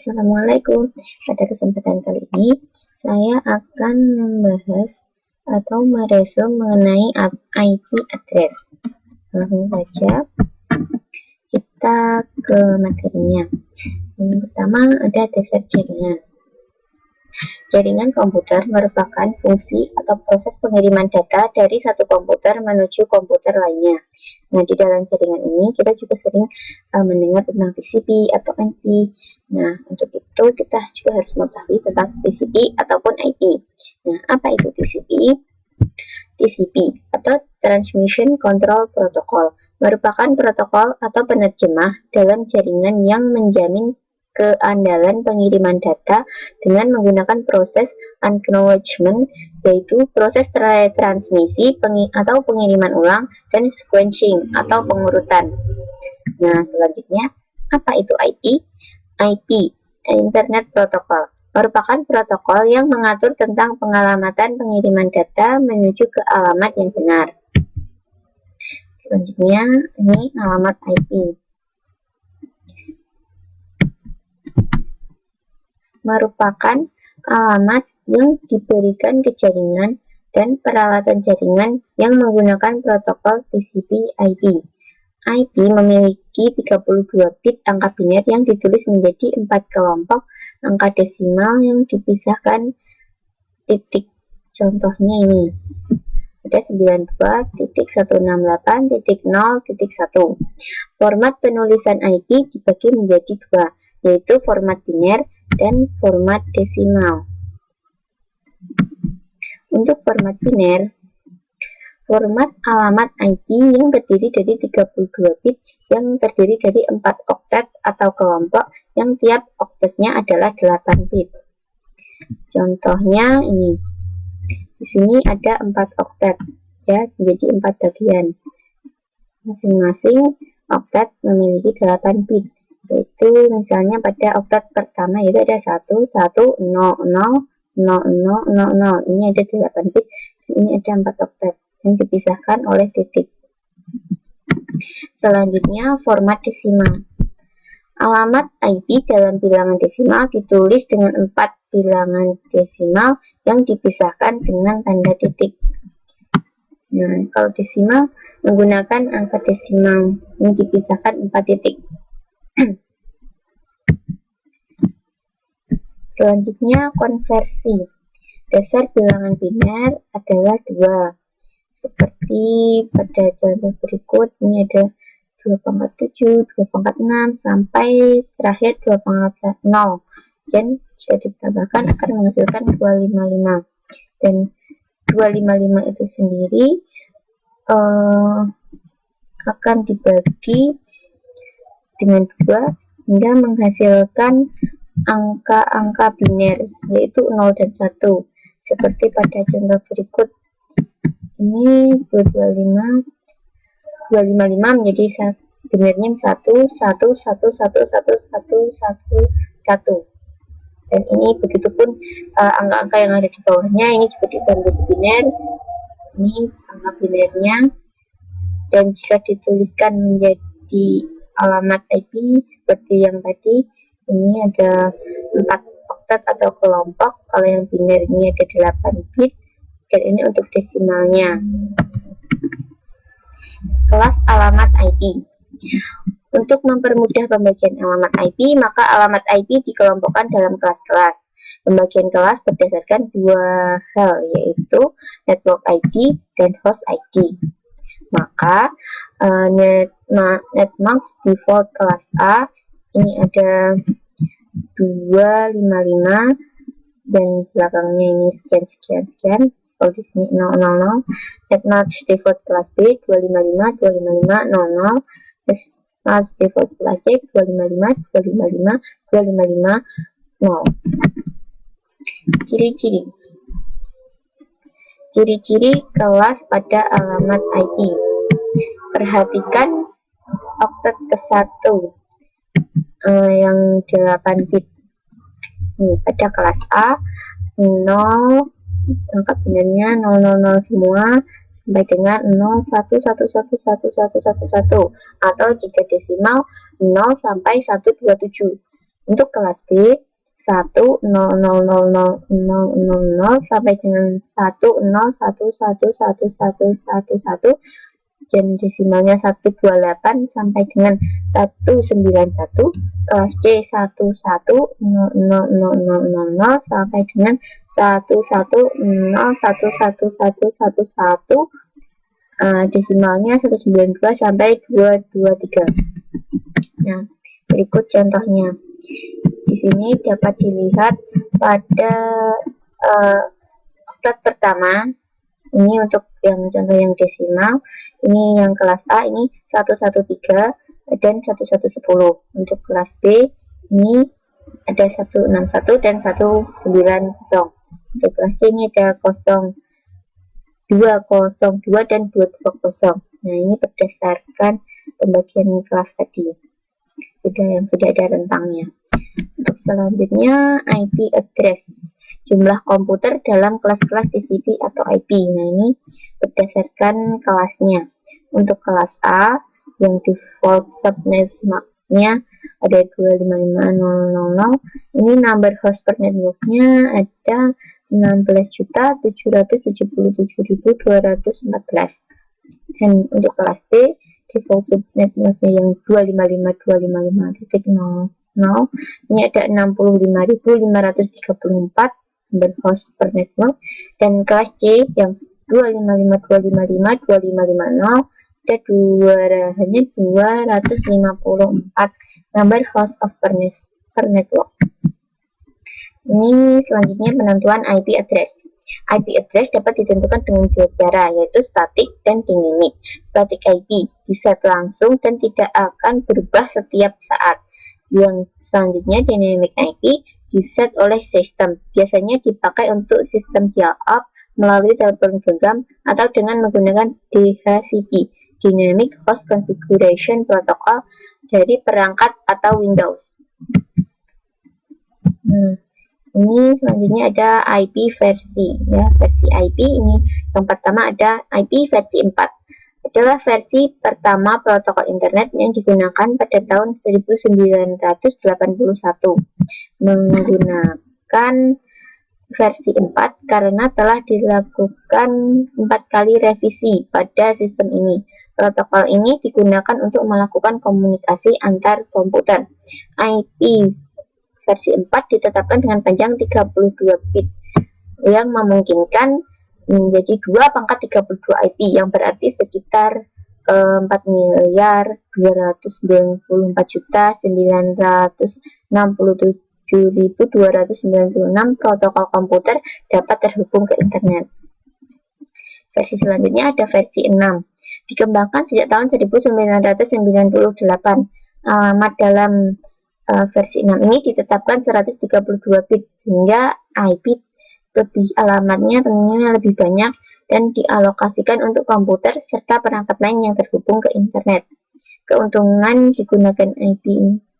Assalamualaikum. Pada kesempatan kali ini saya akan membahas atau meresum mengenai IP address. Langsung saja kita ke materinya. Yang pertama ada dasar jaringan. Jaringan komputer merupakan fungsi atau proses pengiriman data dari satu komputer menuju komputer lainnya. Nah, di dalam jaringan ini kita juga sering mendengar tentang TCP atau IP. Nah, untuk itu kita juga harus mengetahui tentang TCP ataupun IP. Nah, apa itu TCP? TCP atau Transmission Control Protocol merupakan protokol atau penerjemah dalam jaringan yang menjamin keandalan pengiriman data dengan menggunakan proses acknowledgement, yaitu proses transmisi atau pengiriman ulang, dan sequencing atau pengurutan. Nah, selanjutnya apa itu IP? IP, Internet Protocol, merupakan protokol yang mengatur tentang pengalamatan pengiriman data menuju ke alamat yang benar. Selanjutnya, ini alamat IP. Merupakan alamat yang diberikan ke jaringan dan peralatan jaringan yang menggunakan protokol TCP/IP. IP memiliki 32 bit angka biner yang ditulis menjadi 4 kelompok angka desimal yang dipisahkan titik. Contohnya ini ada 92.168.0.1. Format penulisan IP dibagi menjadi dua, yaitu format biner dan format desimal. Untuk format biner, format alamat IP yang terdiri dari 32 bit yang terdiri dari 4 oktet atau kelompok yang tiap oktetnya adalah 8 bit. Contohnya ini. Di sini ada 4 oktet ya, menjadi 4 bagian. Masing-masing oktet memiliki 8 bit. Yaitu misalnya pada oktet pertama itu ada 11000000. Ini ada 8 bit, ini ada 4 oktet yang dipisahkan oleh titik. Selanjutnya format desimal. Alamat IP dalam bilangan desimal ditulis dengan 4 bilangan desimal yang dipisahkan dengan tanda titik. Nah, kalau desimal menggunakan angka desimal yang dipisahkan 4 titik. Selanjutnya konversi. Dasar bilangan biner adalah 2. Seperti pada contoh berikut, ini ada 2,7, 2,6 sampai terakhir 2,0. Dan bisa ditambahkan akan menghasilkan 255. Dan 255 itu sendiri akan dibagi dengan 2 hingga menghasilkan angka-angka biner, yaitu 0 dan 1. Seperti pada contoh berikut, ini 255 menjadi binernya 111111111. Dan ini begitupun angka-angka yang ada di bawahnya, ini juga dibantu biner. Ini angka binernya. Dan jika dituliskan menjadi alamat IP seperti yang tadi, ini ada 4 oktet atau kelompok. Kalau yang biner ini ada 8 bit, dan ini untuk desimalnya. Kelas alamat IP. Untuk mempermudah pembagian alamat IP, maka alamat IP dikelompokkan dalam kelas-kelas. Pembagian kelas berdasarkan 2 hal, yaitu network ID dan host ID. Maka netmask default kelas A ini ada 255 dan belakangnya ini sekian. Kalau di sini 000. Netmask default kelas B 255 255 00. Netmask default kelas C 255 255 255 0. Ciri-ciri kelas pada alamat IP. Perhatikan oktet ke-1 yang 8 bit. Nih, pada kelas A 0, angka binernya 000 semua sampai dengan 01111111 atau jika desimal 0 sampai 127. Untuk kelas B 1,0000000 sampai dengan 1,0111111 dan desimalnya 128 sampai dengan 191. Kelas C 1,1000000 sampai dengan 1,1001111, desimalnya 192 sampai 223. Nah, berikut contohnya. Di sini dapat dilihat pada oktat pertama, ini untuk yang contoh yang desimal, ini yang kelas A ini 113 dan 1110. Untuk kelas B ini ada 161 dan 190. Untuk kelas C ini ada 0202 dan 220. Nah, ini berdasarkan pembagian kelas tadi. Yang sudah ada rentangnya. Untuk selanjutnya IP address, jumlah komputer dalam kelas-kelas TCP atau IP. Nah, ini berdasarkan kelasnya. Untuk kelas A yang default subnet max-nya ada 255.000. Ini number host per networknya ada 16.777.214. Dan untuk kelas B default subnetnya yang 255.255.0.0, ini ada 65.534 number host per network. Dan kelas C yang 255.255.2550 ada hanya 254 number host of per network. Ini selanjutnya penentuan IP address. IP address dapat ditentukan dengan dua cara, yaitu static dan dynamic. Static IP diset langsung dan tidak akan berubah setiap saat. Yang selanjutnya dynamic IP diset oleh sistem, biasanya dipakai untuk sistem dial-up melalui telepon genggam atau dengan menggunakan DHCP, Dynamic Host Configuration Protocol, dari perangkat atau Windows. Ini selanjutnya ada IP versi, ya. Versi IP ini yang pertama ada IP versi 4. Adalah versi pertama protokol internet yang digunakan pada tahun 1981. Menggunakan versi 4 karena telah dilakukan 4 kali revisi pada sistem ini. Protokol ini digunakan untuk melakukan komunikasi antar komputer. IP versi 4 ditetapkan dengan panjang 32 bit yang memungkinkan menjadi 2 pangkat 32 IP, yang berarti sekitar 4.294.967.296 protokol komputer dapat terhubung ke internet. Versi selanjutnya ada versi 6. Dikembangkan sejak tahun 1998. Alamat dalam versi 6 ini ditetapkan 132 bit, sehingga IP alamatnya tentunya lebih banyak dan dialokasikan untuk komputer serta perangkat lain yang terhubung ke internet. Keuntungan digunakan IP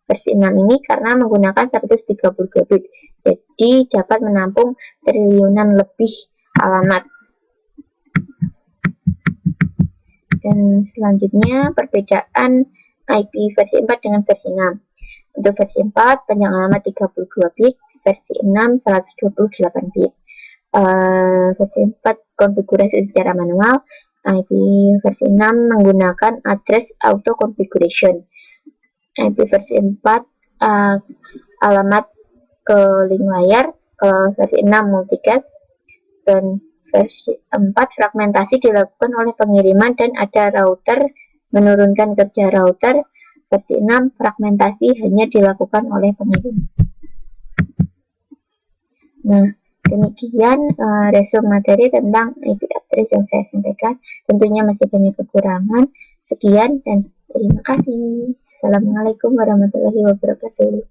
versi 6 ini karena menggunakan 132 bit, jadi dapat menampung triliunan lebih alamat. Dan selanjutnya perbedaan IP versi 4 dengan versi 6. Untuk versi 4 panjang alamat 32 bit, versi 6 128 bit. Versi 4 konfigurasi secara manual. IP versi 6 menggunakan address auto configuration. IP versi 4 alamat ke link layar. Versi 6 multicast. Dan versi 4 fragmentasi dilakukan oleh pengiriman dan ada router menurunkan kerja router. Versi 6 fragmentasi hanya dilakukan oleh pengirim. Nah, demikian resume materi tentang IP address yang saya sampaikan. Tentunya masih banyak kekurangan. Sekian dan terima kasih. Assalamualaikum warahmatullahi wabarakatuh.